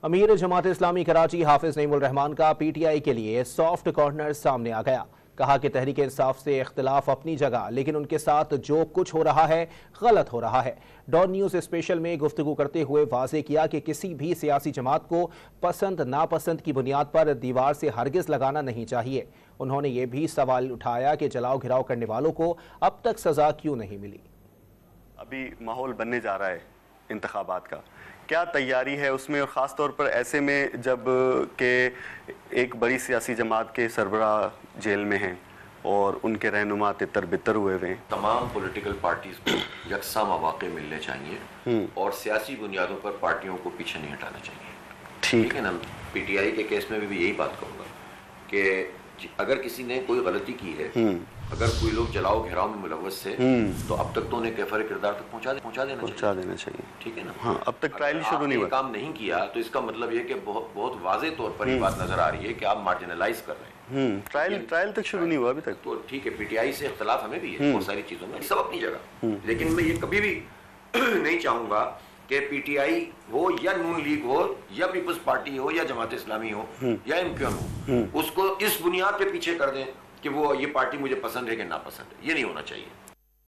امیر جماعت اسلامی کراچی حافظ نعیم الرحمان کا P T I کے لیے سافٹ کارنر سامنے آ گیا۔ کہا کہ تحریک انصاف سے اختلاف اپنی جگہ، لیکن ان کے ساتھ جو کچھ ہو رہا ہے غلط ہو رہا ہے۔ ڈان نیوز اسپیشل میں گفتگو کرتے ہوئے واضح کیا کہ کسی بھی سیاسی جماعت کو پسند ناپسند کی بنیاد پر دیوار سے ہرگز لگانا نہیں چاہیے۔ انہوں نے یہ بھی سوال اٹھایا کہ جلاؤ گھراؤ کرنے والوں کو اب تک سزا کیوں نہیں ملی۔ ابھی ماحول بننے جا رہا ہے انتخابات کا، کیا تیاری ہے اس میں، اور خاص طور پر ایسے میں جب کہ ایک بڑی سیاسی جماعت کے سربراہ جیل میں ہیں اور ان کے رہنما تتر بتر ہوئے ہیں؟ تمام پولیٹیکل پارٹیز کو یکساں مواقع ملنے چاہیے اور سیاسی بنیادوں پر پارٹیوں کو پیچھے نہیں ہٹانا چاہیے۔ ٹھیک ہے نا؟ پی ٹی آئی کے کیس میں بھی یہی بات کہوں گا کہ اگر کسی نے کوئی غلطی کی ہے، اگر کوئی لوگ جلاؤ گھیراؤ میں ملوث تھے تو اب تک تو انہیں کیفر کردار تک پہنچا دینا چاہیے۔ ٹھیک ہے نا؟ ہاں، اب تک ٹرائل شروع نہیں ہوا، کام نہیں کیا تو اس کا مطلب یہ کہ بہت واضح طور پر یہ بات نظر آ رہی ہے کہ آپ مارجنلائز کر رہے ہیں۔ ٹرائل تک شروع نہیں ہوا ابھی تک۔ تو ٹھیک ہے، پی ٹی آئی سے اختلاف ہمیں بھی ہے بہت ساری چیزوں میں، سب اپنی جگہ، لیکن میں یہ کبھی بھی نہیں چاہوں گا کہ پی ٹی آئی ہو یا نون لیگ ہو یا پیپلز پارٹی ہو یا جماعت اسلامی ہو یا ایم کیو ایم ہو، اس کو اس بنیاد پہ پیچھے کر دیں کہ وہ یہ پارٹی مجھے پسند ہے کہ ناپسند ہے۔ یہ نہیں ہونا چاہیے۔